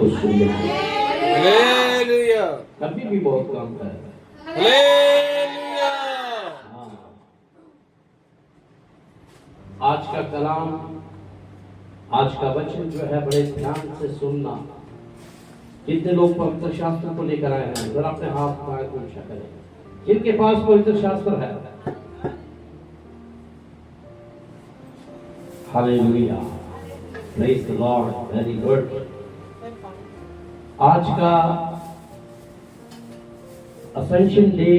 को सुनने के लिए। हालेलुया, कभी भी बहुत काम कर रहा है। हालेलुया। हाँ। आज का कलाम, आज का वचन जो है बड़े ध्यान से सुनना। कितने लोग पवित्र शास्त्र को लेकर आए हैं, जरा अपने हाथ पाए ऊंचा करें जिनके पास पवित्र शास्त्र है। Hallelujah, praise the Lord, very good. आज का असेंशन डे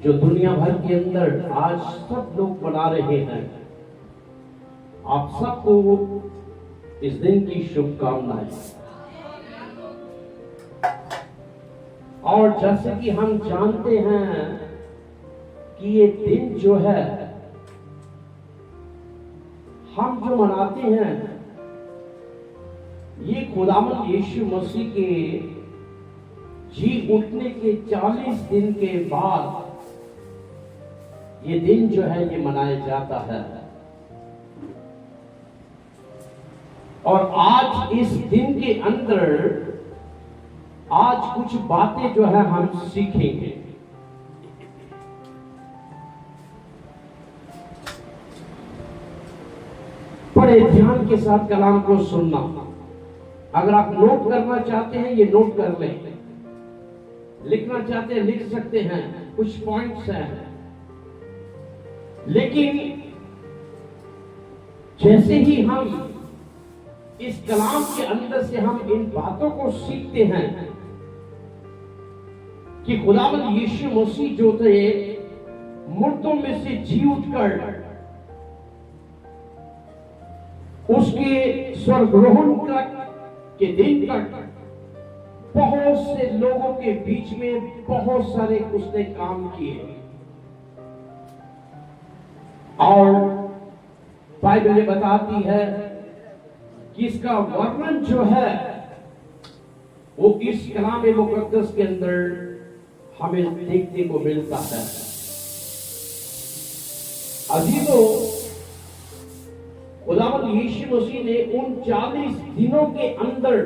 जो दुनिया भर के अंदर आज सब लोग मना रहे हैं, आप सबको इस दिन की शुभकामनाएं। और जैसे कि हम जानते हैं कि ये दिन जो है हम जो मनाते हैं, ये खुदावंद यीशु मसीह के जी उठने के 40 दिन के बाद ये दिन जो है ये मनाया जाता है। और आज इस दिन के अंदर आज कुछ बातें जो है हम सीखेंगे। बड़े ध्यान के साथ कलाम को सुनना। अगर आप नोट करना चाहते हैं ये नोट कर लें, लिखना चाहते हैं लिख सकते हैं, कुछ पॉइंट्स हैं। लेकिन जैसे ही हम इस कलाम के अंदर से हम इन बातों को सीखते हैं कि खुदावंद यीशु मसीह जो थे मुर्दों में से जी उठकर उसके स्वर्गरोहण के दिन तक बहुत से लोगों के बीच में बहुत सारे उसने काम किए। और बाइबल बताती है कि इसका वर्णन जो है वो इस कलाम मुकद्दस के अंदर हमें देखने को मिलता है। अजीजों, खुदावंद यीशु मसीह ने उन 40 दिनों के अंदर,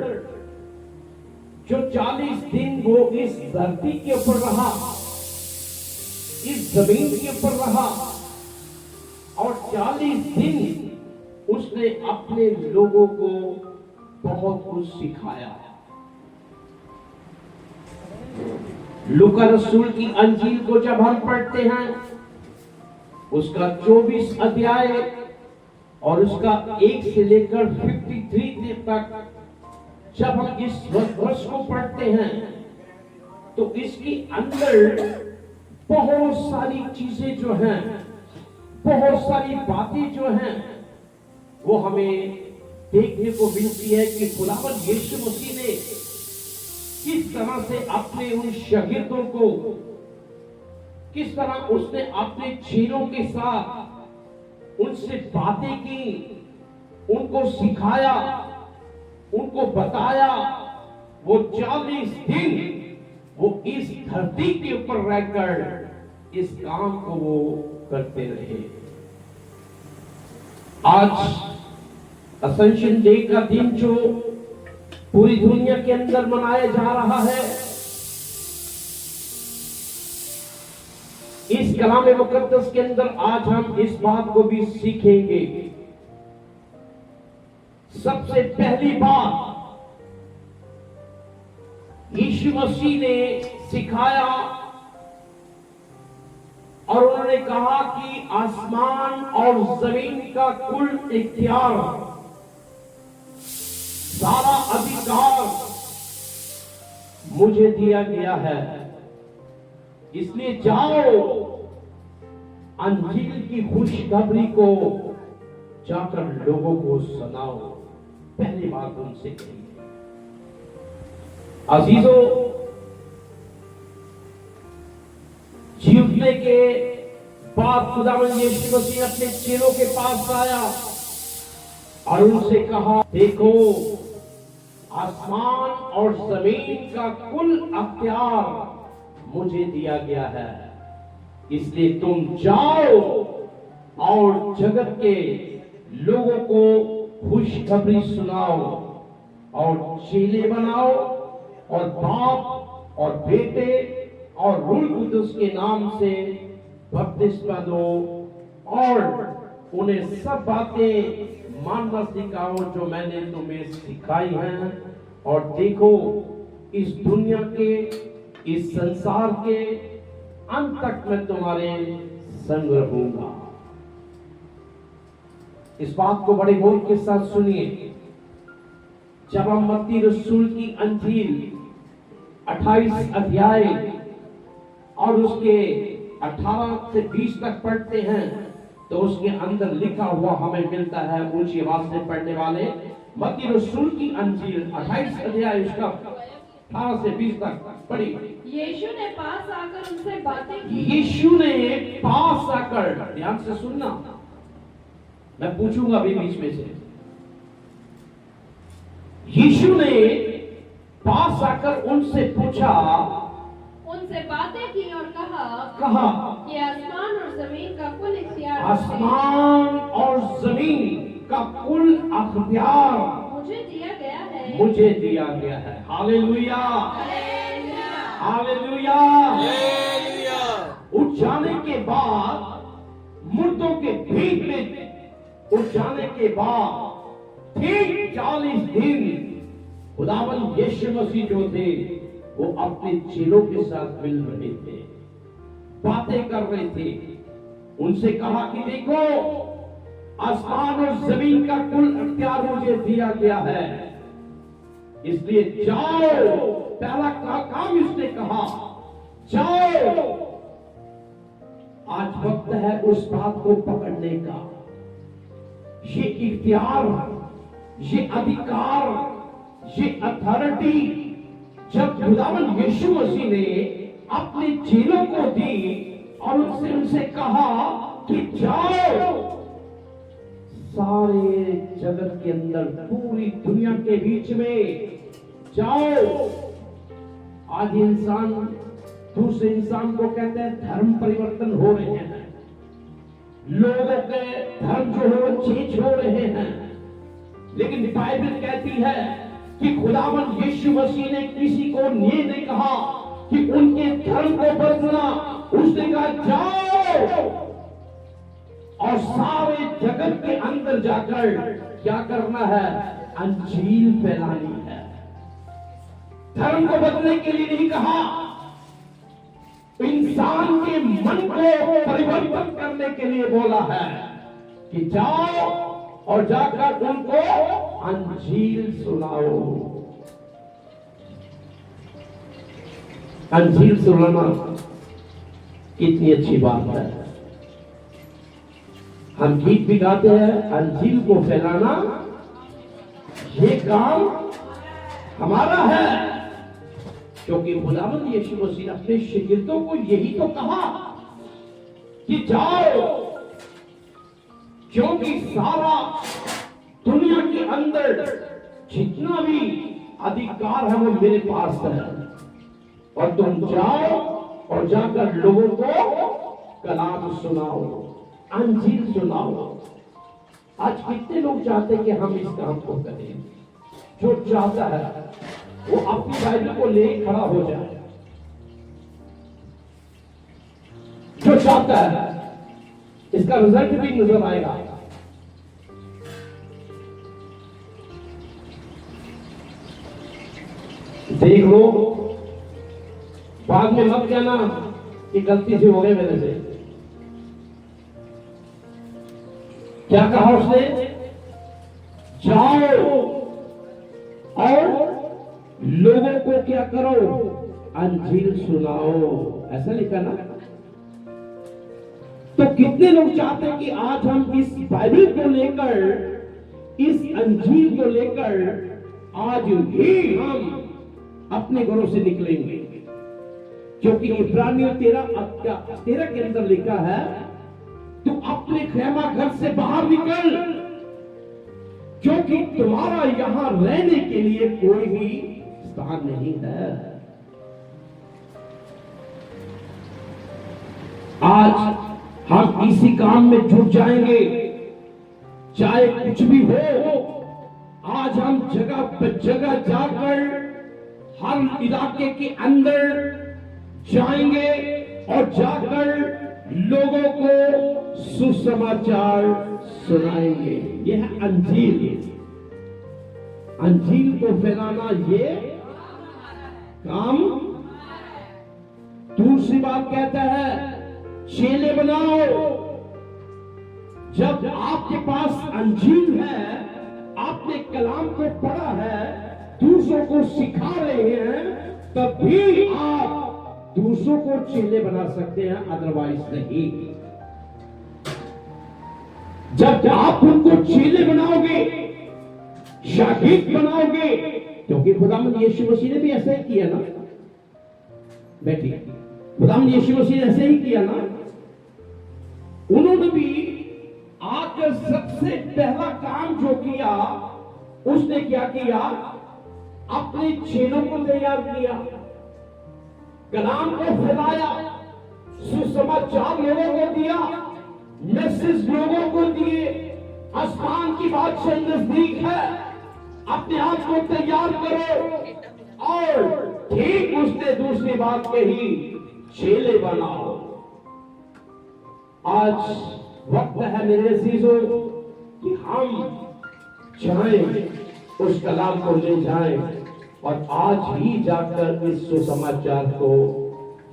जो 40 दिन वो इस धरती के ऊपर रहा, इस जमीन के ऊपर रहा, और 40 दिन उसने अपने लोगों को बहुत कुछ सिखाया। लूका रसूल की अंजील को जब हम पढ़ते हैं, उसका 24 अध्याय और उसका 1 से लेकर 53 तक जब हम इस वर्ष को पढ़ते हैं तो इसके अंदर बहुत सारी चीजें जो हैं, बहुत सारी बातें जो हैं वो हमें देखने को मिलती है कि खुदावंद यीशु मसीह ने किस तरह से अपने उन शागिर्दों को, किस तरह उसने अपने चेलों के साथ उनसे बातें की, उनको सिखाया, उनको बताया। वो 40 दिन वो इस धरती के ऊपर रहकर इस काम को वो करते रहे। आज असेंशन डे का दिन जो पूरी दुनिया के अंदर मनाया जा रहा है, इस कलाम मुकद्दस के अंदर आज हम इस बात को भी सीखेंगे। सबसे पहली बात यीशु मसीह ने सिखाया और उन्होंने कहा कि आसमान और जमीन का कुल इख्तियार, सारा अधिकार मुझे दिया गया है, इसलिए जाओ अंजील की खुशखबरी को जाकर लोगों को सुनाओ। पहली बात उनसे कही। अजीजों, जीवने के बाद खुदावंद यीशु मसीह अपने चेलों के पास आया और उनसे कहा, देखो आसमान और जमीन का कुल अख्तियार मुझे दिया गया है, इसलिए तुम जाओ और जगत के लोगों को खुशखबरी सुनाओ। और चेले बनाओ और बाप और बेटे और रूह कुदुस के नाम से बपतिस्मा दो और उन्हें सब बातें मानना सिखाओ जो मैंने तुम्हें सिखाई हैं। और देखो, इस दुनिया के, इस संसार के अंत तक मैं तुम्हारे संग रहूंगा। इस बात को बड़े गौर के साथ सुनिए। जब हम मत्ती रसूल की अंजील 28 अध्याय और उसके 18 से 20 तक पढ़ते हैं तो उसके अंदर लिखा हुआ हमें मिलता है। ऊंची आवाज से पढ़ने वाले, मत्ती रसूल की अंजील 28 अध्याय उसका 18 से 20 तक पढ़िए। यीशु ने पास आकर उनसे बातें की। यीशु ने पास आकर, ध्यान से सुनना, मैं पूछूंगा भी बीच में से। यीशु ने पास आकर उनसे पूछा, उनसे बातें की और कहा कि आसमान और जमीन का कुल इख्तियार आसमान और जमीन का कुल अख्तियार मुझे दिया गया है। Hallelujah, hallelujah. हालेलुया। उठ जाने के बाद, मुर्दों के भीड़ में उठ जाने के बाद ठीक 40 दिन खुदावन यीशु मसीह जो थे वो अपने चेलों के साथ मिल रहे थे, बातें कर रहे थे। उनसे कहा कि देखो, आसमान और जमीन का कुल अख्तियार मुझे दिया गया है, इसलिए जाओ। पहला काम इसने कहा, जाओ। आज वक्त है उस बात को पकड़ने का। ये इख्तियार, ये अधिकार, ये अथॉरिटी जब खुदावन यीशु मसीह ने अपने चेलों को दी और उनसे कहा कि जाओ, सारे जगत के अंदर, पूरी दुनिया के बीच में जाओ। आज इंसान दूसरे इंसान को कहते हैं धर्म परिवर्तन हो रहे हैं, लोगों के धर्म जो है वो चेंज हो रहे हैं, लेकिन बाइबल कहती है कि खुदावन यीशु मसीह ने किसी को ये नहीं कहा कि उनके धर्म को बदलना। उसने कहा जाओ और सारे जगत के अंदर जाकर क्या करना है? अंजील फैलानी है। धर्म को बदलने के लिए नहीं कहा, इंसान के मन को परिवर्तन करने के लिए बोला है कि जाओ और जाकर उनको अंजील सुनाओ। अंजील सुनाना कितनी अच्छी बात है। हम गीत भी गाते हैं, अंजील को फैलाना ये काम हमारा है, क्योंकि खुदावंद यीशु मसीह ने अपने शिगिर्दों को यही तो कहा कि जाओ, क्योंकि सारा दुनिया के अंदर जितना भी अधिकार है वो मेरे पास है, और तुम जाओ और जाकर लोगों को कलाम सुनाओ, अंजील सुनाओ। आज कितने लोग चाहते हैं कि हम इस काम को करें? जो चाहता है वो अपनी बाइबल को ले खड़ा हो जाए। जो चाहता है इसका रिजल्ट भी नजर आएगा। देख लो, बाद में मत कहना कि गलती से हो गए मेरे से। क्या कहा उसने? जाओ और लोगों को क्या करो? अंजील सुनाओ। ऐसा लिखा ना? तो कितने लोग चाहते हैं कि आज हम इस बाइबल को लेकर, इस अंजील को लेकर आज ही हम अपने घरों से निकलेंगे, क्योंकि इब्रानियों 13 के अंदर लिखा है, तू अपने खेमा घर से बाहर निकल, क्योंकि तुम्हारा यहां रहने के लिए कोई भी स्थान नहीं है। आज हम इसी काम में जुट जाएंगे, चाहे कुछ भी हो। आज हम जगह जगह जाकर हर इलाके के अंदर जाएंगे और जाकर लोगों को सुसमाचार सुनाएंगे। यह है अंजील। अंजील को फैलाना ये काम। दूसरी बात कहता है चेले बनाओ। जब आपके पास अंजील है, आपने कलाम को पढ़ा है, दूसरों को सिखा रहे हैं, तभी आप दूसरों को चेले बना सकते हैं, अदरवाइज नहीं। जब आप उनको चेले बनाओगे, शागिर्द बनाओगे, क्योंकि खुदावंद यीशु मसीह ने भी ऐसा ही किया ना। बैठिए, खुदावंद यीशु मसीह ने ऐसे ही किया ना। उन्होंने भी आकर सबसे पहला काम जो किया, उसने क्या किया? अपने चेलों को तैयार किया, कलाम को फैलाया, सुसमाचार लोगों को दिया, मैसेज लोगों को दिए। आसमान की बात से नजदीक है, अपने आप को तैयार करो। और ठीक उसने दूसरी बात कही, चेले बनाओ। आज वक्त है मेरे अजीजों कि हम जाएं, उस कलाम को ले जाएं और आज ही जाकर इस सुसमाचार को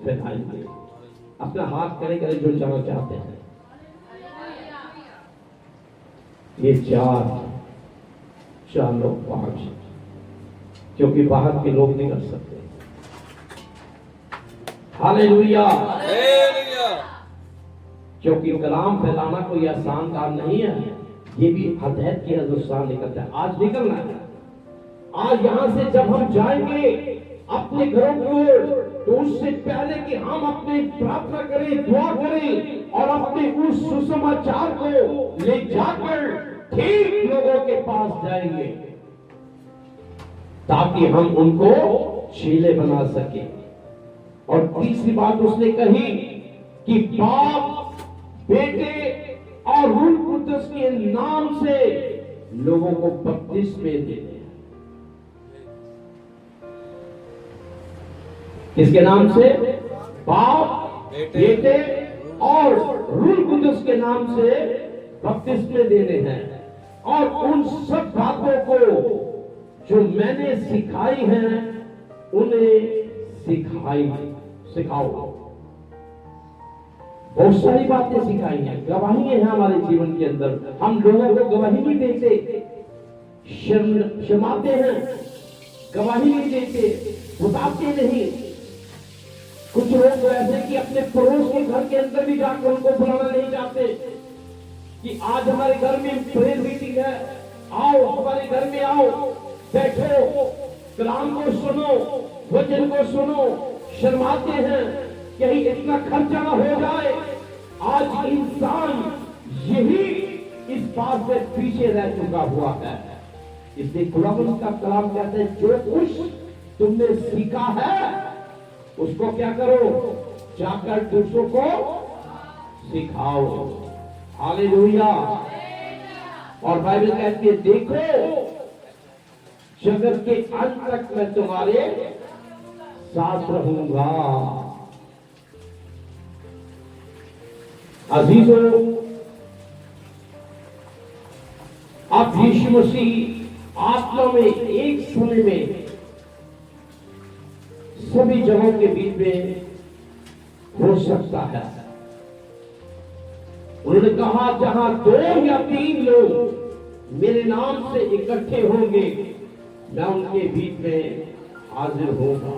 फैलाएंगे। अपना हाथ करे करे जो जाना चाहते हैं। ये चार लोग, 5, क्योंकि बाहर के लोग नहीं कर सकते। हालेलुया। क्योंकि कलाम फैलाना कोई आसान काम नहीं है, ये भी हदैयत के अनुसार निकलता है। आज निकलना है। आज यहां से जब हम जाएंगे अपने घरों की ओर, तो उससे पहले कि हम अपने प्रार्थना करें, दुआ करें और अपने उस सुसमाचार को ले जाकर ठीक लोगों के पास जाएंगे, ताकि हम उनको चेले बना सके। और तीसरी बात उसने कही कि बाप, बेटे और रूह कुद्दुस के नाम से लोगों को बपतिस्मे देने हैं। किसके नाम से? बाप, बेटे और रूह कुद्दुस के नाम से बपतिस्मे देने हैं। और उन सब बातों को जो मैंने सिखाई हैं, उन्हें सिखाओ। बहुत सारी बातें सिखाई हैं, गवाही है हमारे जीवन के अंदर। हम लोगों को गवाही नहीं देते, शर्माते हैं, गवाही नहीं देते, बताते नहीं। कुछ लोग तो ऐसे कि अपने पड़ोस के घर के अंदर भी जाकर उनको बुलाना नहीं चाहते कि आज हमारे घर में प्रेयर मीटिंग है, आओ हमारे घर में आओ, बैठो, कलाम को सुनो, वचन को सुनो। शर्माते हैं, कहीं इतना खर्चा ना हो जाए। आज इंसान यही इस बात से पीछे रह चुका हुआ है। इसलिए खुदावंद का कलाम कहते हैं, जो कुछ तुमने सीखा है उसको क्या करो? जाकर दूसरों को सिखाओ। हालेलुया। और बाइबल कहती है, देखो जगत के अंत तक मैं तुम्हारे साथ रहूंगा। अजीजों, अब यीशु मसीह आत्मा में एक समय में सभी जगहों के बीच में हो सकता है। उन्होंने कहा, जहां 2 या 3 लोग मेरे नाम से इकट्ठे होंगे, मैं उनके बीच में हाजिर होगा।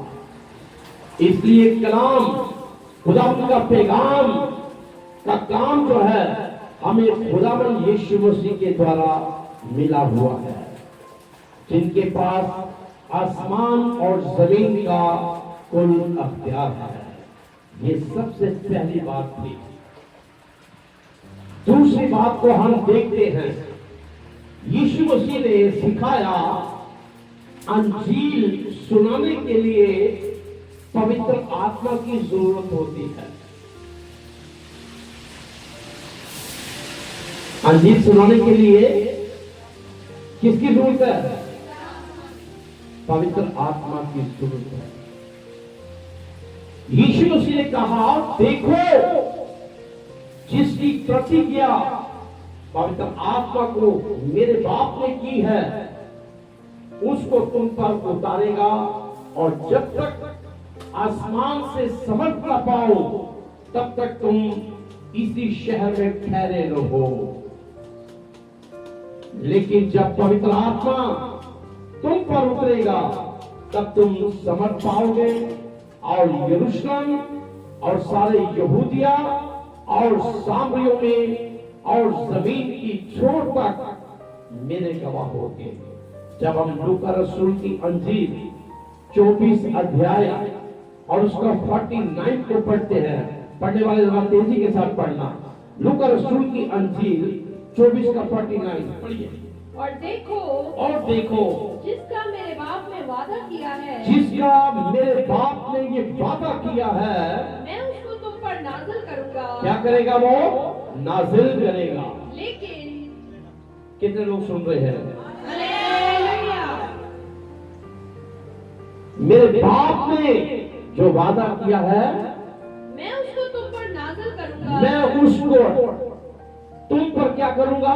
इसलिए कलाम, खुदावंद का पैगाम का काम जो है, हमें खुदावंद यीशु मसीह के द्वारा मिला हुआ है, जिनके पास आसमान और जमीन का कुल अख्तियार है। ये सबसे पहली बात थी। दूसरी बात को हम देखते हैं, यीशु मसीह ने सिखाया, अंजील सुनाने के लिए पवित्र आत्मा की जरूरत होती है। अंजील सुनाने के लिए किसकी जरूरत है? पवित्र आत्मा की जरूरत है। यीशु मसीह ने कहा, देखो जिसकी प्रतिज्ञा पवित्र आत्मा को मेरे बाप ने की है उसको तुम पर उतारेगा, और जब तक आसमान से समझ ना पाओ तब तक तुम इसी शहर में ठहरे रहो। लेकिन जब पवित्र आत्मा तुम पर उतरेगा तब तुम समझ पाओगे, और यरूशलेम और सारे यहूदिया और सामरियों में और जमीन की छोर तक मेरे गवाह होंगे। जब हम लूका रसूल की अंजील 24 अध्याय और उसका 49 को पढ़ते हैं, पढ़ने वाले जरा तेजी के साथ पढ़ना। लूका रसूल की अंजील 24 का 49 पढ़िए। और देखो जिसका मेरे बाप ने वादा किया है, जिसका मेरे बाप ने ये वादा किया है, मैं उसको तुम पर नाज़िल करूंगा। क्या करेगा? वो नाज़िल करेगा। लेकिन कितने लोग सुन रहे हैं? हालेलुया। मेरे बाप ने जो वादा किया है, मैं उसको तुम पर नाज़िल करूंगा। मैं उसको तुम पर क्या करूंगा?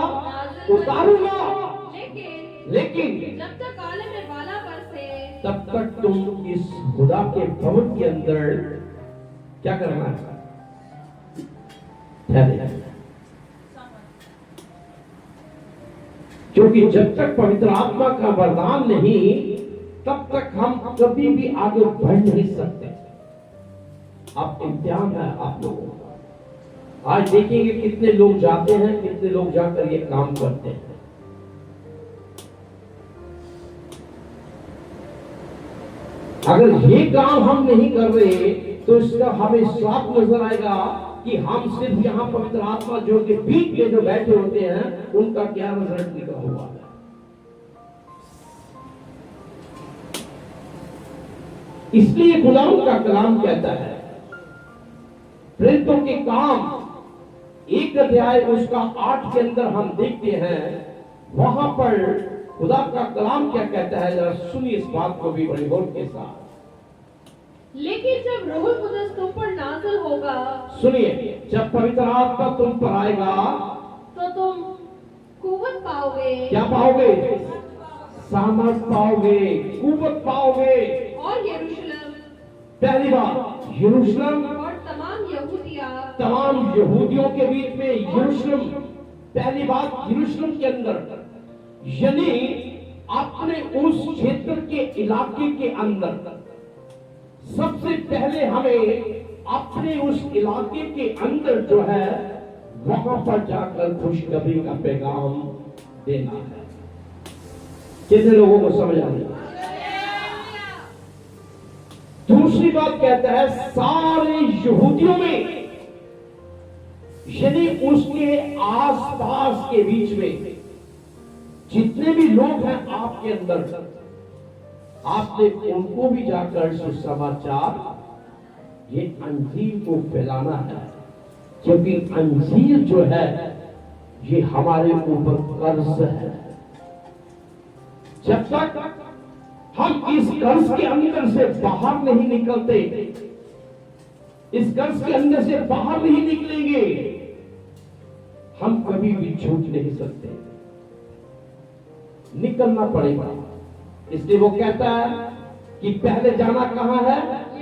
उतारूंगा। लेकिन जब तक आलम में बाला बरसे, तब तक तुम इस खुदा के भवन के अंदर क्या करना है? ठहरे। क्योंकि जब तक पवित्र आत्मा का वरदान नहीं, तब तक हम कभी भी आगे बढ़ नहीं सकते। अब इम्तिहान है आप लोगों का। आज देखेंगे कितने लोग जाते हैं, कितने लोग जाकर ये काम करते हैं। अगर ये काम हम नहीं कर रहे तो इसका हमें साफ नजर आएगा कि हम सिर्फ यहाँ पवित्र आत्मा जो के बीच में जो बैठे होते हैं उनका क्या रिजल्ट निकला हुआ है। इसलिए खुदावंद का कलाम कहता है, प्रेरितों के काम 1 अध्याय उसका 8 के अंदर हम देखते हैं, वहां पर खुदा का कलाम क्या कहता है, जरा सुनिए इस बात को भी बड़ी गौर के साथ। लेकिन जब रूह कुदस तुम पर नाज़िल होगा, सुनिए, जब पवित्र आत्मा तुम पर आएगा तो तुम कुव्वत पाओगे। क्या पाओगे? सामर्थ पाओगे, कुव्वत पाओगे। और यरूशलेम, पहली बात यरूशलेम और तमाम यहूदियों के बीच में यरूशलेम, पहली बात यरूशलेम के अंदर, यानी अपने उस क्षेत्र के इलाके के अंदर सबसे पहले हमें अपने उस इलाके के अंदर जो है वहां पर जाकर खुशखबरी का पैगाम देना है। कितने लोगों को समझ आ रही है? दूसरी बात कहता है सारे यहूदियों में, यानी उसके आसपास के बीच में जितने भी लोग हैं आपके अंदर, आपने उनको भी जाकर सुसमाचार, ये अंजील को फैलाना है। क्योंकि अंजील जो है ये हमारे ऊपर कर्ज है। जब तक हम इस कर्ज के अंदर से बाहर नहीं निकलते, इस कर्ज के अंदर से बाहर नहीं निकलेंगे, हम कभी भी छूट नहीं सकते, निकलना पड़ेगा। इसलिए वो कहता है कि पहले जाना कहां है?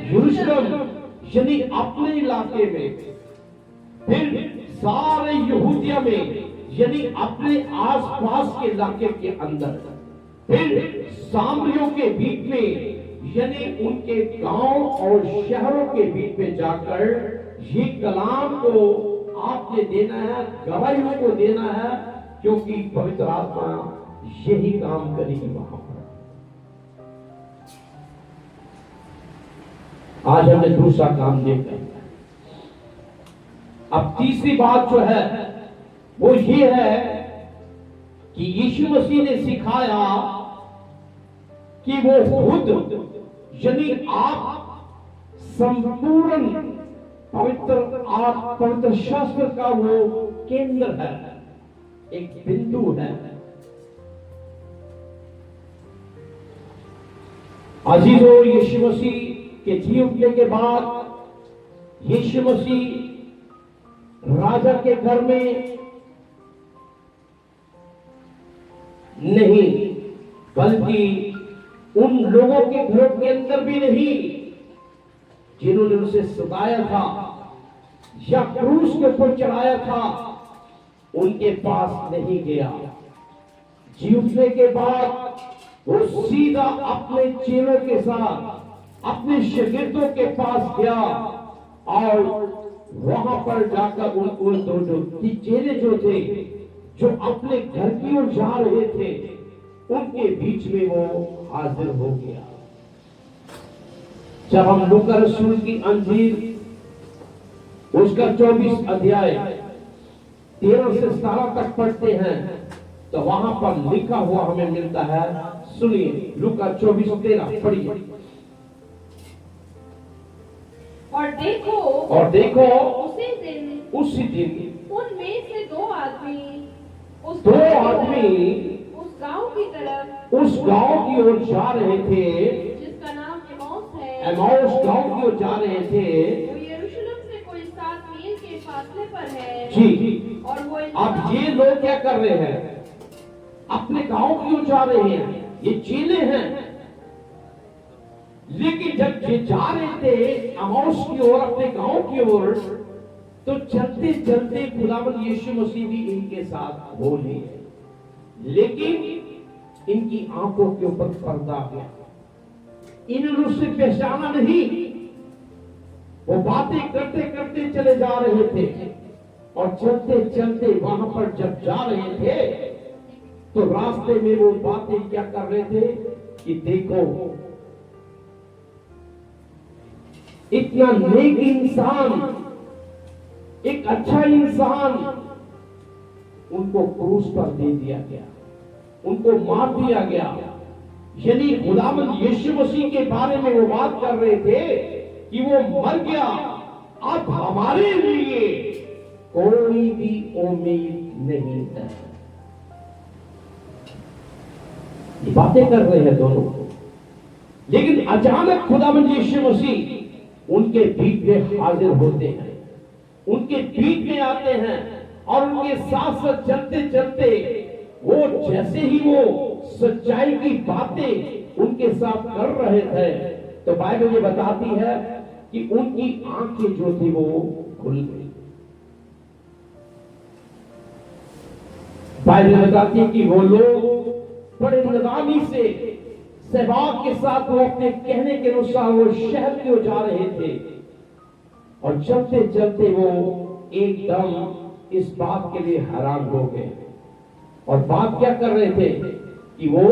यरूशलेम, यानी अपने इलाके में, फिर सारे यहूदिया में, यानी अपने आसपास के इलाके के अंदर, फिर सामरियों के बीच में, यानी उनके गांव और शहरों के बीच में जाकर ये कलाम को आपने देना है, गवाहियों को देना है, क्योंकि पवित्र आत्मा यही काम करेगी वहां पर। आज हमने दूसरा काम देखा। अब तीसरी बात जो है वो ये है कि यीशु मसीह ने सिखाया कि वो खुद, यानी आप संपूर्ण पवित्र शास्त्र का वो केंद्र है, एक बिंदु है। अजीजों, यीशु मसीह के जी उठने के बाद यीशु मसीह राजा के घर में नहीं, बल्कि उन लोगों के घरों के अंदर भी नहीं जिन्होंने उसे सताया था या क्रूस के ऊपर चढ़ाया था, उनके पास नहीं गया। जी उठने के बाद वो सीधा अपने चेलों के साथ अपने शागिर्दों के पास गया और वहां पर जाकर उनको दो चेले जो थे, जो अपने घर की ओर जा रहे थे, उनके बीच में वो हाजिर हो गया। जब हम लूका रसूल की अंजील उसका 24 अध्याय 13 से 17 तक पढ़ते हैं तो वहां पर लिखा हुआ हमें मिलता है। सुनिए, लूका 24:13 पढ़िए। और देखो उसी दिन उनमें से दो आदमी उस गांव की ओर जा रहे थे, जिसका नाम एमाउस गांव की ओर जा रहे थे। वो यरूशलेम से कोई 7 मील के फासले पर है। जी, और वो अब ये लोग क्या कर रहे हैं? अपने गांव की ओर जा रहे हैं, ये चेले हैं। लेकिन जब ये जा रहे थे एमाउस की ओर, अपने गांव की ओर, तो चलते चलते खुदावंद यीशु मसीह भी इनके साथ हो लिए, लेकिन इनकी आंखों के ऊपर पर्दा गया, इन्होंने उसे पहचाना नहीं। वो बातें करते करते चले जा रहे थे और चलते चलते वहां पर जब जा रहे थे तो रास्ते में वो बातें क्या कर रहे थे कि देखो, इतना नेक इंसान, एक अच्छा इंसान, उनको क्रूस पर दे दिया गया, उनको मार दिया गया। यानी खुदावंद यीशु मसीह के बारे में वो बात कर रहे थे कि वो मर गया, अब हमारे लिए कोई भी उम्मीद नहीं है। ये बातें कर रहे हैं दोनों, लेकिन अचानक खुदावंद यीशु मसीह उनके बीच में हाजिर होते हैं, उनके बीच में आते हैं और उनके साथ साथ चलते चलते वो जैसे ही वो सच्चाई की बातें उनके साथ कर रहे थे तो बाइबल ये बताती है कि उनकी आंखें जो थी वो खुल गई। बाइबल बताती है कि वो लोग बड़े नदानी से सहवाग के साथ वो अपने कहने के अनुसार वो शहर की ओर जा रहे थे और चलते चलते वो एकदम इस बात के लिए हैरान हो गए। और बात क्या कर रहे थे कि वो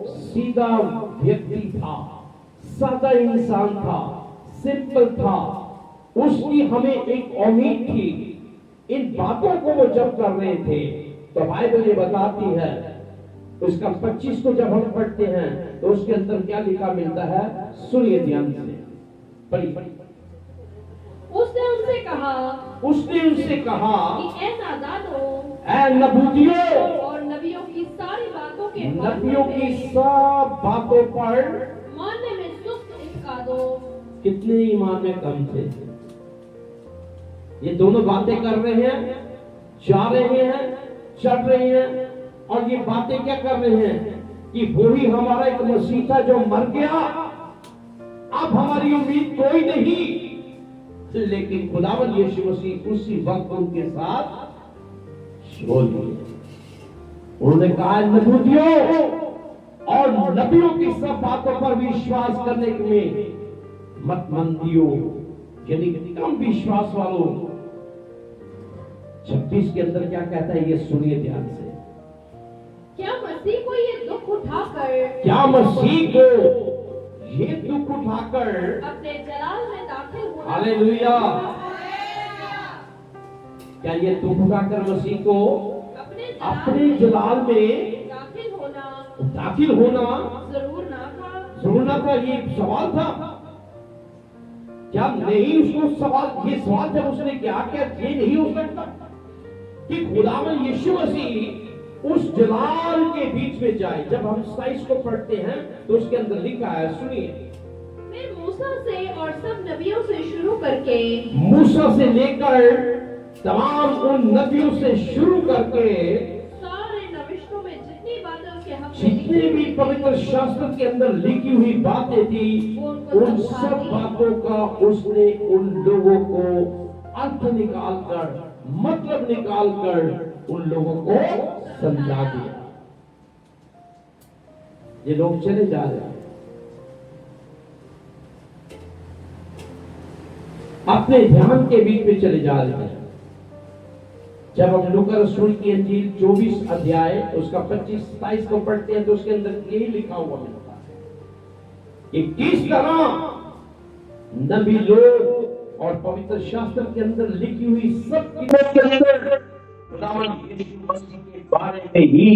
सीधा व्यक्ति था, सादा इंसान था, सिंपल था, उसकी हमें एक उम्मीद थी। इन बातों को वो जब कर रहे थे तो बाइबल ये बताती है, उसका 25 को जब हम पढ़ते हैं तो उसके अंदर क्या लिखा मिलता है, सुनिए ध्यान से, पढ़िए। उसने उनसे कहा कि ऐ नादानो, ऐ नबूतियों, और नबियों की सारी बातों के नबियों की सब बातों पर मानने में सुस्त इनका दो। कितने ईमान में कम थे। ये दोनों बातें कर रहे हैं, जा रहे हैं, चल रहे हैं, और ये बातें क्या कर रहे हैं कि वो ही हमारा एक मसीह था जो मर गया, अब हमारी उम्मीद कोई नहीं। लेकिन खुदावंद यीशु मसीह उसी वक्त उनके साथ सो लिए। उन्होंने कहा, नबूतियों और नबियों की सब बातों पर विश्वास करने में मत मंदियों, यानी कम विश्वास वालों। 26 के अंदर क्या कहता है, ये सुनिए ध्यान से। क्या मसीह को ये दुख उठाकर अपने जलाल में दाखिल होना, हालेलुया, क्या ये दुख उठाकर मसीह को अपने जलाल में दाखिल होना जरूर ना था? ये सवाल था क्या? नहीं, उसको सवाल, ये सवाल जब उसने क्या ये नहीं हो सकता कि खुदावंद यीशु मसीह उस जलाल के बीच में जाए। जब हम 27 को पढ़ते हैं तो उसके अंदर लिखा है, सुनिए, फिर मूसा से और सब नबियों से शुरू करके, मूसा से लेकर तमाम उन नबियों से शुरू करके सारे नविश्तों में जितनी बातें उसके हक में जितने लिखी भी हुई पवित्र शास्त्र के अंदर लिखी हुई बातें थी, उन सब बातों का उसने उन लोगों को अर्थ निकालकर, मतलब निकालकर उन लोगों को समझा दिया। ये लोग चले जा रहे हैं, अपने ध्यान के बीच में चले जा रहे हैं। जब हम लूका रसूल की अंजील 24 अध्याय उसका 25-27 को पढ़ते हैं तो उसके अंदर यही लिखा हुआ मिलता है कि किस तरह नबी लोग और पवित्र शास्त्र के अंदर लिखी हुई सब किताब के अंदर खुदावंद यीशु मसीह के बारे में ही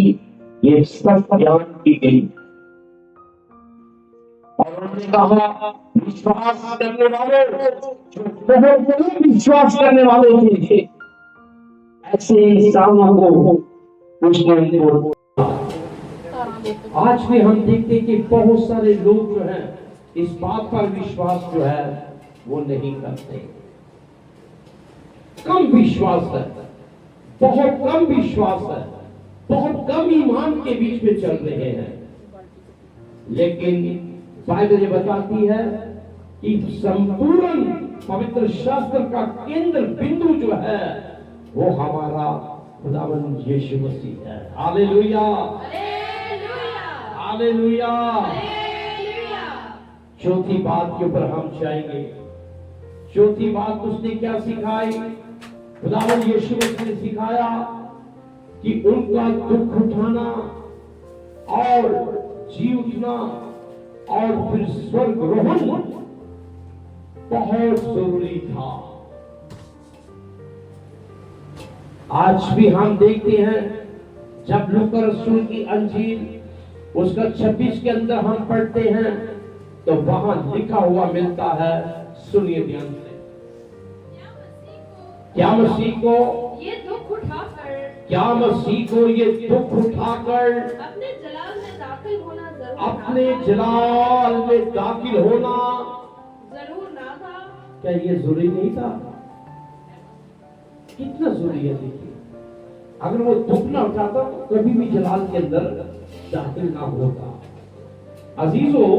ये सब बयान की गई। और उन्होंने कहा, विश्वास करने वाले जो बहुत विश्वास करने वाले थे, ऐसे इंसानों को उसने आज भी हम देखते हैं कि बहुत सारे लोग जो हैं इस बात पर विश्वास जो है वो नहीं करते। कम विश्वास है, बहुत कम विश्वास है, बहुत कम ईमान के बीच में चल रहे हैं। लेकिन बाइबल ये बताती है कि संपूर्ण पवित्र शास्त्र का केंद्र बिंदु जो है वो हमारा खुदावंद यीशु मसीह है। Hallelujah, hallelujah. चौथी बात के ऊपर हम जाएंगे। चौथी बात उसने क्या सिखाई? खुदावंद यीशु मसीह ने सिखाया कि उनका दुख उठाना और जी उठना और फिर स्वर्ग रोहन बहुत जरूरी था। आज भी हम देखते हैं, जब लूका रसूल की अंजील उसका 26 के अंदर हम पढ़ते हैं तो वहां लिखा हुआ मिलता है, सुनिए ध्यान से, क्या मसीह को ये दुख उठाकर, क्या मसीह को ये दुख उठाकर अपने जलाल में दाखिल होना जरूर अपने जलाल में दाखिल होना जरूर ना था। क्या ये जरूरी नहीं था? कितना जरूरी है। देखिए, अगर वो दुख ना उठाता तो कभी भी जलाल के अंदर दाखिल ना होता। अजीजों,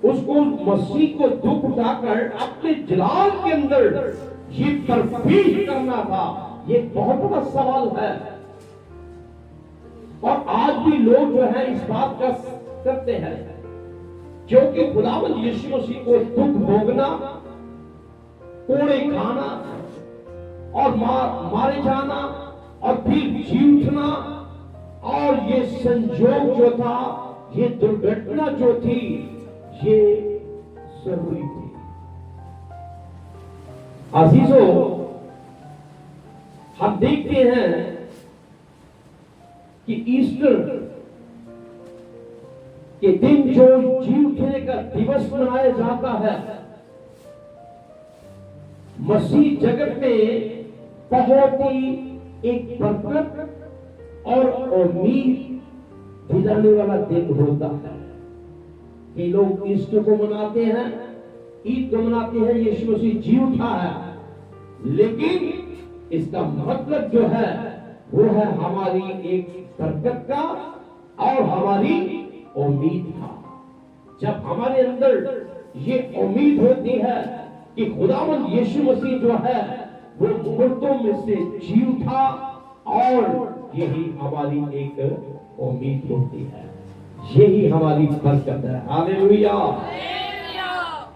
उसको मसीह को दुख उठाकर अपने जलाल के अंदर ये परफेक्ट करना था। ये बहुत बड़ा सवाल है और आज भी लोग जो है इस बात का करते हैं, क्योंकि खुदावंद यीशु मसीह को दुख भोगना, कोड़े खाना और मारे जाना और फिर जी उठना और ये संजोग जो था, ये दुर्घटना जो थी, ये जरूरी थी। अजीजों, हम देखते हैं कि ईस्टर के दिन जो जी उठने का दिवस मनाया जाता है, मसीह जगत में बहुत ही एक बरकत और उम्मीद दिलाने वाला दिन होता है। कि लोग ईस्टर को मनाते हैं, ईद को मनाते हैं, यीशु मसीह जी उठा है, लेकिन इसका मतलब जो है वो है हमारी एक बरकत का और हमारी उम्मीद का। जब हमारे अंदर ये उम्मीद होती है कि खुदावंद यीशु मसीह जो है वो मुर्दों में से जी उठा, और यही हमारी एक उम्मीद होती है, यही हमारी बरकत है। Hallelujah,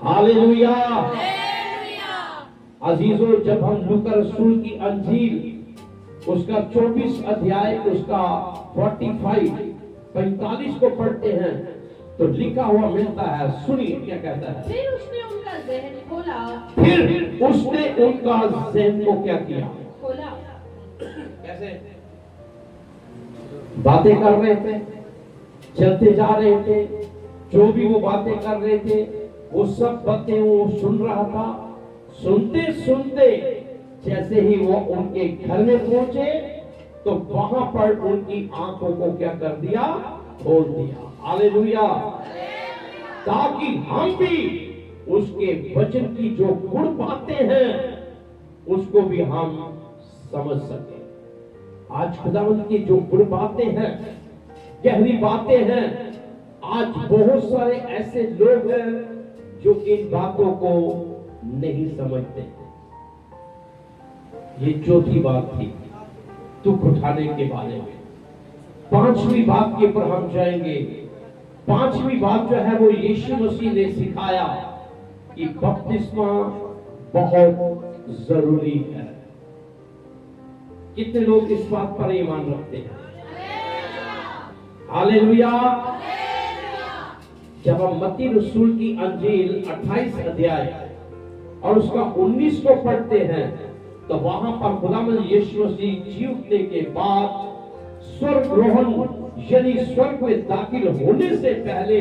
hallelujah. अजीजों, जब हम लूका रसूल की अंजील उसका 24 अध्याय उसका 45 को पढ़ते हैं तो लिखा हुआ मिलता है, सुनिए क्या कहता है। फिर उसने उनका ज़हन खोला, फिर उसने उनका ज़हन को क्या किया? खोला। कैसे? बातें कर रहे थे, चलते जा रहे थे, जो भी वो बातें कर रहे थे वो सब बातें वो सुन रहा था। सुनते सुनते जैसे ही वो उनके घर में पहुंचे तो वहां पर उनकी आंखों को क्या कर दिया, खोल दिया। हालेलुया। ताकि हम भी उसके वचन की जो गुण बातें हैं उसको भी हम समझ सके। आज खुदावंद की जो गुण बातें हैं, गहरी बातें हैं, आज बहुत सारे ऐसे लोग हैं जो इन बातों को नहीं समझते। ये चौथी बात थी दुख उठाने के बारे में। पांचवी बात के ऊपर हम जाएंगे। पांचवी बात जो है वो यीशु मसीह ने सिखाया कि बपतिस्मा बहुत जरूरी है। कितने लोग इस बात पर ईमान रखते हैं? हालेलुया। जब हम मत्ती रसूल की अंजील 28 अध्याय और उसका 19 को पढ़ते हैं तो वहां पर खुदावंद यीशु मसीह जीवने के बाद स्वर्गरोहण यानी स्वर्ग में दाखिल होने से पहले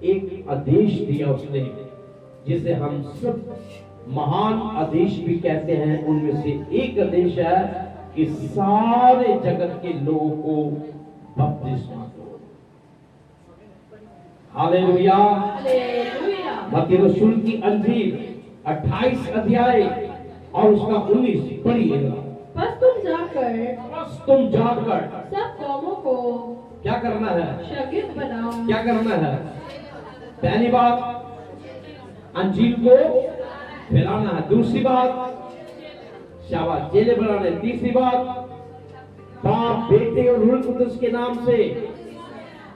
एक आदेश दिया उसने, जिसे हम सब महान आदेश भी कहते हैं। उनमें से एक आदेश है कि सारे जगत के लोगों को बपतिस्मा दो। हालेलुया। मत्ती रसूल की अंजील 28 अध्याय और उसका 19 पढ़िएगा। बस तुम जाकर सब कौमों को क्या करना है? शागिर्द बनाओ। क्या करना है? पहली बात अंजील को फैलाना है। दूसरी बात शाबाश चेले बनाने। तीसरी बात बाप बेटे और रूह कुदस के नाम से।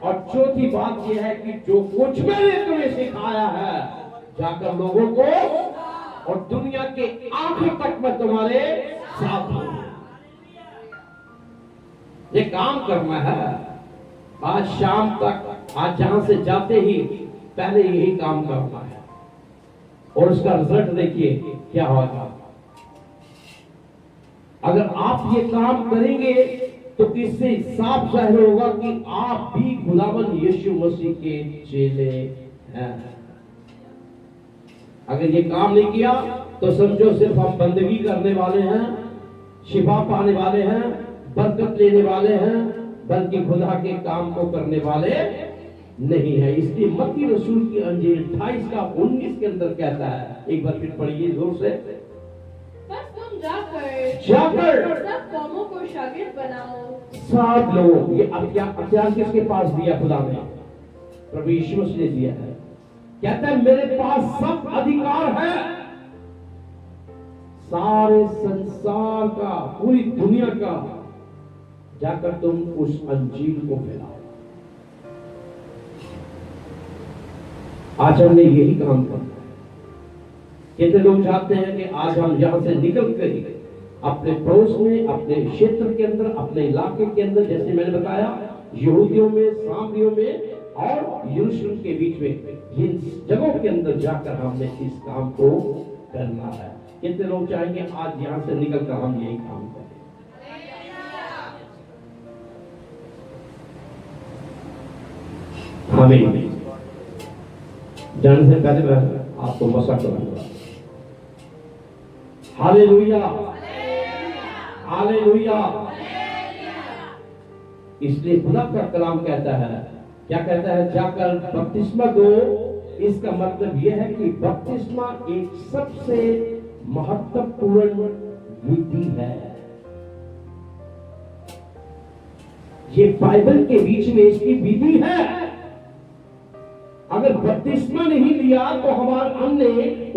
और चौथी बात यह है कि जो कुछ मैंने तुम्हें सिखाया है जाकर लोगों को और दुनिया के आखिर तक मैं तुम्हारे साथ हूं। ये काम करना है। आज शाम तक, आज जहां से जाते ही पहले यही काम करना है और उसका रिजल्ट देखिए क्या होगा। अगर आप ये काम करेंगे तो इससे साफ जाहिर होगा कि आप भी खुदावंद यीशु मसीह के चेले हैं। अगर ये काम नहीं किया तो समझो सिर्फ हम बंदगी करने वाले हैं, शिफा पाने वाले हैं, बरकत लेने वाले हैं, बल्कि खुदा के काम को करने वाले नहीं है। इसलिए मत्ती रसूल की अंजील 28 का 19 के अंदर कहता है, एक बार फिर पढ़िए जोर से। बस तुम जाकर सब कौमों को शागिर्द बनाओ। सब लोग, ये अख्तियार किसके पास दिया? खुदा ने, प्रभु यीशु मसीह ने दिया है। कहता है मेरे पास सब अधिकार है सारे संसार का, पूरी दुनिया का। जाकर तुम उस अंजील को फैलाओ। आज हमने यही काम करना है। कितने लोग चाहते हैं कि आज हम यहां से निकल कर अपने पड़ोस में, अपने क्षेत्र के अंदर, अपने इलाके के अंदर, जैसे मैंने बताया यहूदियों में, सामरियों में और यरूशलेम के बीच में, इन जगहों के अंदर जाकर हमने इस काम को करना है। कितने लोग चाहेंगे आज यहां से निकलकर हम यही काम करें? हमें जाने से पहले मैं आपको मसा करूंगा। Hallelujah, hallelujah. इसलिए खुदा का कलाम कहता है, क्या कहता है? जाकर बपतिस्मा दो। इसका मतलब यह है कि बपतिस्मा एक सबसे महत्वपूर्ण विधि है। ये बाइबल के बीच में इसकी विधि है। अगर बपतिस्मा नहीं लिया तो हमने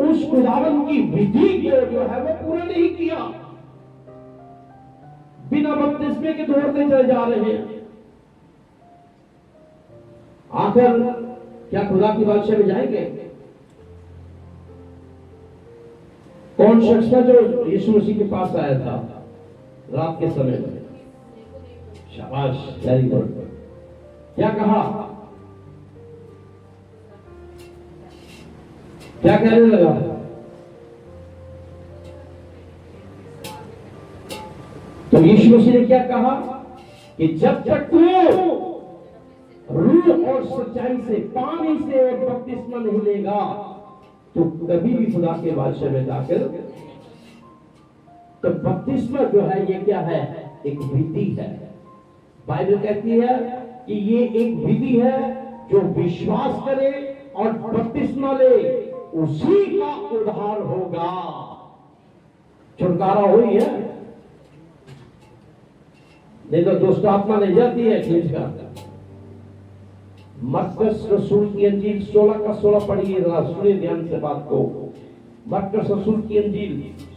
उस खुदावन की विधि को जो है वो पूरा नहीं किया। बिना बपतिस्मे के दौड़ते चले जा रहे हैं। आखिर क्या खुदा की बादशाह में जाएंगे? कौन शख्स था जो यीशु मसीह के पास आया था रात के समय में? शाबाश, वेरी गुड। क्या कहा? क्या कहने लगा? तो यीशु मसीह ने क्या कहा कि जब तक तू रूह और सच्चाई से, पानी से और बपतिस्मा नहीं लेगा तो कभी भी खुदा के बादशाह में दाखिल। तो बपतिस्मा जो है ये क्या है? एक विधि है। बाइबल कहती है कि ये एक विधि है, जो विश्वास करे और बपतिस्मा ले उसी का उद्धार होगा। छुटकारा हुई है, नहीं तो दुष्ट आत्मा ले जाती है खींच कर। मरकस रसूल की अंजील 16 का 16 पढ़िए, सुनिए ध्यान से बात को। मरकस रसूल की अंजील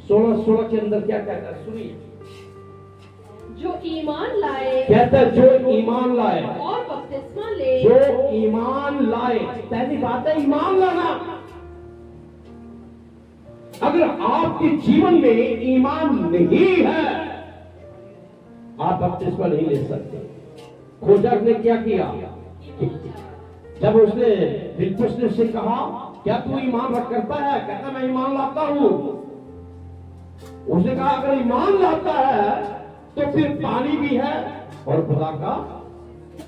16:16 के अंदर क्या कहता है, सुनिए। जो ईमान लाए, कहता है जो ईमान लाए और बपतिस्मा ले, जो ईमान लाए। पहली बात है ईमान लाना। अगर आपके जीवन में ईमान नहीं है, आप बपतिस्मा नहीं ले सकते। खोजक ने क्या किया, जब उसने फिलिप्पुस ने उससे कहा क्या तू ईमान रख करता है, कहता मैं ईमान लाता हूं। उसने कहा अगर ईमान लाता है तो फिर पानी भी है और खुदा का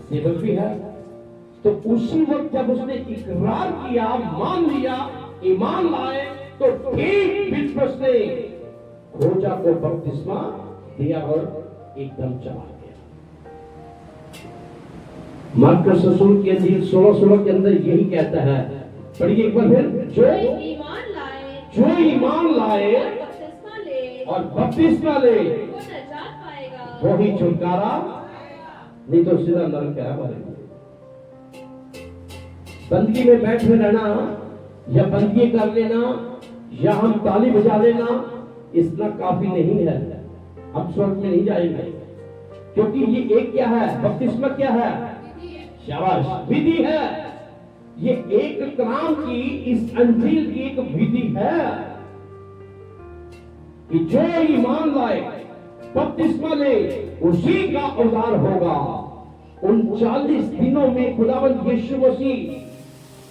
सेवक भी है। तो उसी वक्त जब उसने इकरार किया, मान लिया, ईमान लाए, तो ठीक फिलिप्पुस ने खोजा को बपतिस्मा दिया और एकदम चला गया। मरकस रसूल की अंजील 16:16 के अंदर यही कहता है, पढ़िए एक बार फिर। जो ईमान लाए, जो ईमान लाए और बपतिस्मा ले, और बपतिस्मा ले वो नजात पाएगा, वही छुटकारा, नहीं तो सीधा नरक है हमारे। बंदगी में बैठे रहना या बंदगी कर लेना या हम ताली बजा लेना इतना काफी नहीं है, हम स्वर्ग में नहीं जाएंगे। क्योंकि ये एक क्या है, बपतिस्मा क्या है, शाबाश, विधि है। ये एक कलाम की, इस अंजील की एक विधि है कि जो ईमान लाए, बपतिस्मा ले, उसी का उद्धार होगा। 39 दिनों में खुदावंद यीशु मसीह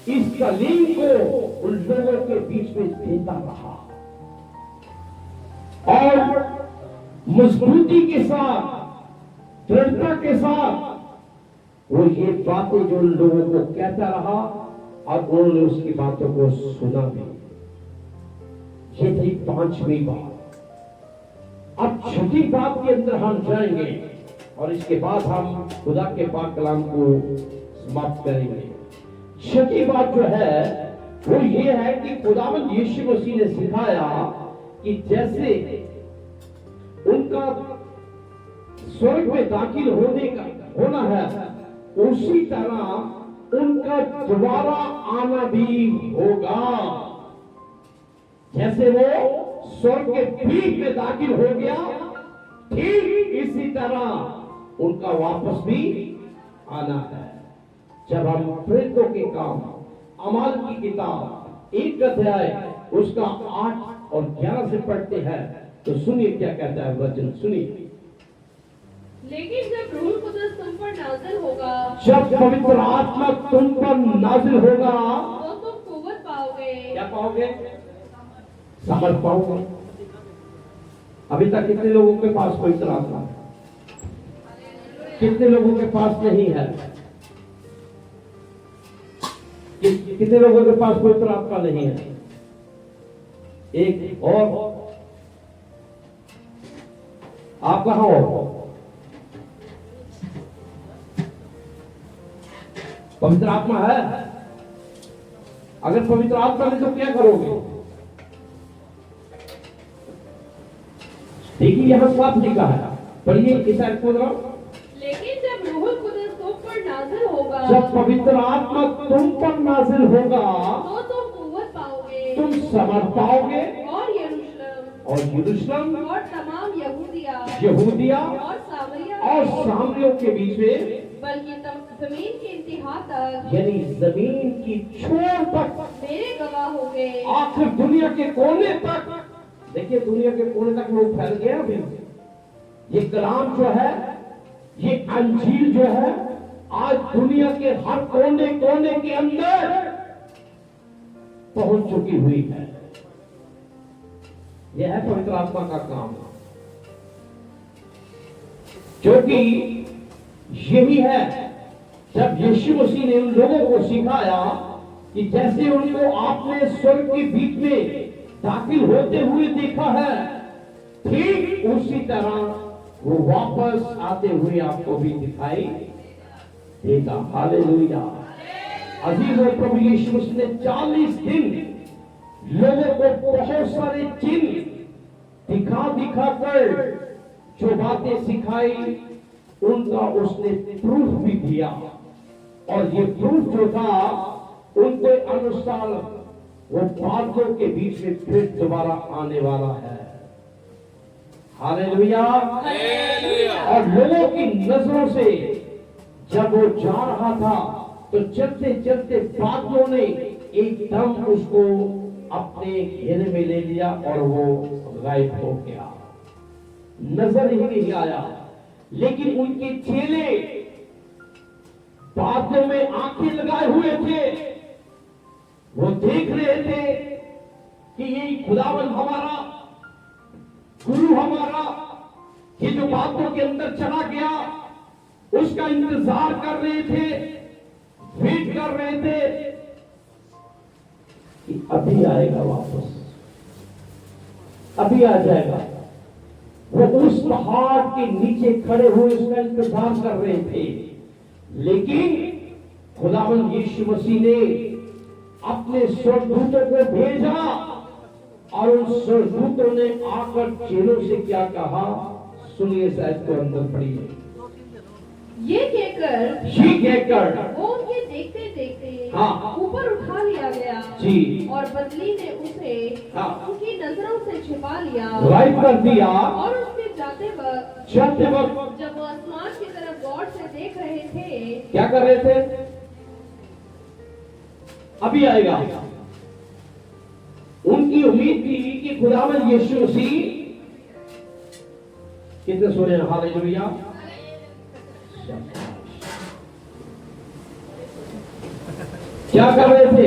इस तालीम को उन लोगों के बीच में देता रहा और मजबूती के साथ, दृढ़ता के साथ वो ये बातें जो लोगों को कहता रहा और उन्होंने उसकी बातों को सुना भी। ये थी 5वीं बात। अब 6ठी बात के अंदर हम जाएंगे और इसके बाद हम खुदा के पाक कलाम को समाप्त करेंगे। 6ठी बात जो है वो ये है कि खुदावंद यीशु मसीह ने सिखाया कि जैसे उनका स्वर्ग में दाखिल होना है, उसी तरह उनका दोबारा आना भी होगा। जैसे वो स्वर्ग के बीच में दाखिल हो गया, ठीक इसी तरह उनका वापस भी आना है। जब हम प्रेरितों के काम अमाल की किताब 1 अध्याय उसका 8 और 11 से पढ़ते हैं तो सुनिए क्या कहता है वचन, सुनिए। लेकिन जब रूह कुदस तुम पर नाज़िल होगा, जब पवित्र आत्मा तुम पर नाज़िल होगा तो तुम कुव्वत पाओगे। क्या पाओगे, सामर्थ पाओगे। अभी तक कितने लोगों के पास पवित्र आत्मा है, कितने लोगों के पास नहीं है, कितने लोगों के पास पवित्र आत्मा नहीं है। एक और आप कहां हो, पवित्र आत्मा है। अगर पवित्र आत्मा नहीं तो क्या करोगे। देखिए यहां साफ लिखा है, पढ़िए इस आयत को जरा। लेकिन जब रूह कुदस तुम पर नाज़िल होगा, जब पवित्र आत्मा तुम पर नाज़िल होगा तो तुम कुव्वत पाओगे, तुम समर्थ पाओगे और यरूशलेम और तमाम यहूदिया और सामरियों के बीच में, बल्कि जमीन के इंतहा तक, यानी जमीन की छोर तक मेरे गवाह होंगे। आखिर दुनिया के कोने तक। देखिए दुनिया के कोने तक लोग फैल गए। अभी ये कलाम जो है, ये अंजील जो है, आज दुनिया के हर कोने कोने के अंदर पहुंच चुकी हुई है। यह है पवित्र आत्मा का काम, क्योंकि यही है जब यीशु मसीह ने उन लोगों को सिखाया कि जैसे उनको आपने स्वर्ग के बीच में दाखिल होते हुए देखा है, ठीक उसी तरह वो वापस आते हुए आपको भी दिखाई देगा। हालेलुया। अजीजों, प्रभु यीशु मसीह ने 40 दिन लोगों को बहुत सारे चिन्ह दिखा कर जो बातें सिखाई, उनका उसने प्रूफ भी दिया। और ये प्रूफ जो था, उनके अनुसार वो बादलों के बीच में फिर दोबारा आने वाला है। हालेलुया। और लोगों की नजरों से जब वो जा रहा था, तो चलते चलते बादलों ने एकदम उसको अपने घेरे में ले लिया और वो गायब हो गया, नजर ही नहीं आया। लेकिन उनके चेले बादलों में आंखें लगाए हुए थे, वो देख रहे थे कि ये खुदावन हमारा, गुरु हमारा, ये जो बादलों के अंदर चला गया, उसका इंतजार कर रहे थे, वेट कर रहे थे कि अभी आएगा वापस, अभी आ जाएगा। वो उस पहाड़ के नीचे खड़े हुए उसका इंतजार कर रहे थे। लेकिन खुदावंद यीशु मसीह ने अपने स्वर्गदूतों को भेजा और उन स्वर्गदूतों ने आकर चेलों से क्या कहा, सुनिए, शायद तो अंदर पढ़िए। ये कहकर वो उनके देखते देखते हाँ, ऊपर उठा लिया गया जी, और बदली ने उसे हाँ, उनकी नजरों से छिपा लिया, गायब कर दिया। और उसके जाते वक्त जब वो आसमान की तरफ गौर से देख रहे थे, क्या कर रहे थे? अभी आएगा। उनकी उम्मीद थी कि खुदावंद यीशु मसीह, कितने सुने हालेलुया, क्या कर रहे थे?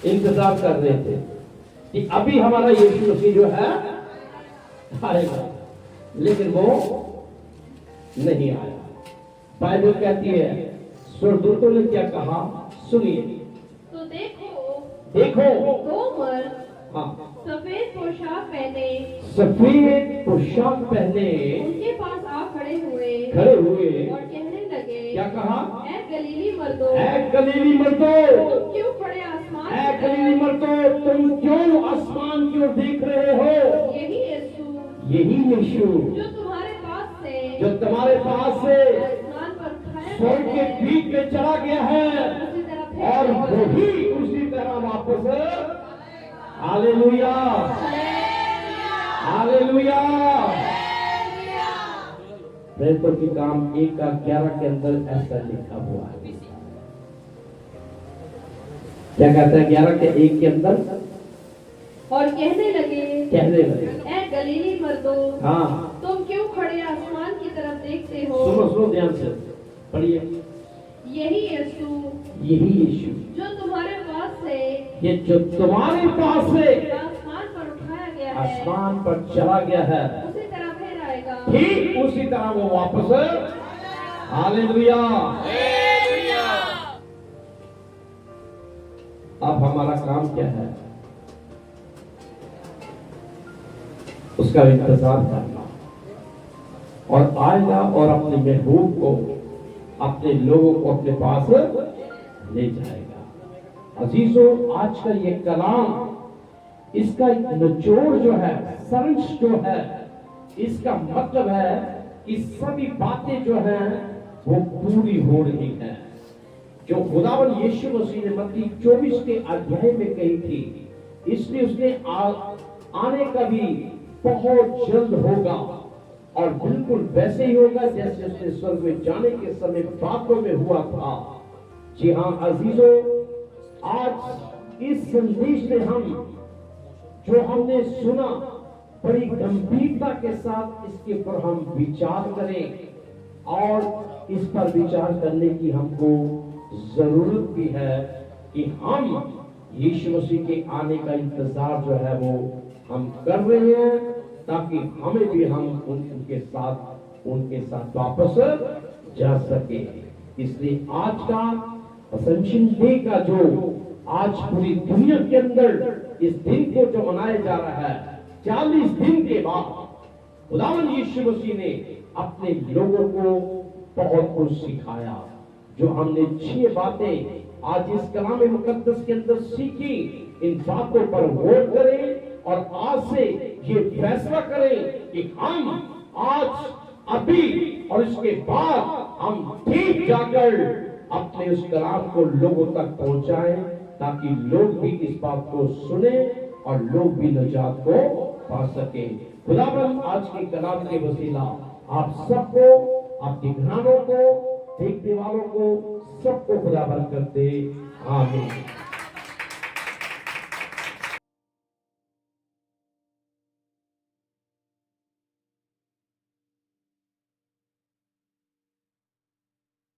इंतजार कर रहे थे कि अभी हमारा यीशु मसीह जो है आएगा, लेकिन वो नहीं आया। बाइबल कहती है, स्वर्गदूतों ने क्या कहा, सुनिए। तो देखो दो मर्द हाँ, सफेद पोशाक पहने उनके पास आ खड़े हुए और कहने लगे, क्या कहा? ऐ गलीली मर्दों, तुम क्यों खड़े आसमान तुम क्यों आसमान की ओर देख रहे हो? यही यीशु जो तुम्हारे पास से आसमान पर उठाया स्वर्ग के बीच में चला गया है, उसी तरह और फिर वही उसी तरह वापस। Hallelujah, hallelujah. प्रेरितों की काम 1:11 के अंदर ऐसा लिखा हुआ है। क्या कहता है 11 के 1 के अंदर? और कहने लगे, ऐ गलीली मर्दों, हाँ, तुम क्यों खड़े आसमान की तरफ देखते हो? सुनो ध्यान से पढ़िए। यही यीशु जो तुम्हारे पास से ये जो तुम्हारे पास से आसमान पर उठाया गया है, आसमान पर चला गया है, उसी तरह फिर आएगा, ठीक उसी तरह वो वापस। हालेलुया। अब हमारा काम क्या है? उसका इंतजार करना, और आएगा और अपने महबूब को, अपने लोगों को अपने पास ले जाएगा। अजीजों, आज का ये कलाम, इसका निचोड़ जो है, संश जो है, इसका मतलब है कि सभी बातें जो हैं वो पूरी हो रही हैं, जो खुदावंद यीशु मसीह ने मत्ती 24 के अध्याय में कही थी। इसलिए उसने आने का भी बहुत जल्द होगा, और बिल्कुल वैसे ही होगा जैसे उसने स्वर्ग में जाने के समय बातों में हुआ था। जी हाँ अजीजों, आज इस संदेश में हम जो हमने सुना, बड़ी गंभीरता के साथ इसके ऊपर हम विचार करें, और इस पर विचार करने की हमको जरूरत भी है कि हम यीशु मसीह के आने का इंतजार जो है वो हम कर रहे हैं, ताकि हमें भी हम उनके साथ वापस जा सके। इसलिए आज का असेंशन डे का जो आज पूरी दुनिया के अंदर इस दिन को जो मनाया जा रहा है, 40 दिन के बाद खुदावंद यीशु मसीह ने अपने लोगों को बहुत कुछ सिखाया। जो हमने 6 बातें आज इस कलाम मुकद्दस के अंदर सीखी, इन बातों पर गौर करें और आज से ये फैसला करें कि हम आज, अभी और इसके बाद हम ठीक जाकर अपने उस कलाम को लोगों तक पहुंचाएं, ताकि लोग भी इस बात को सुने और लोग भी निजात को पा सके। खुदावंद आज के कलाम के वसीला आप सबको, आपके घरानों को, देखने वालों को, सबको खुदा बरकत दे। आमीन।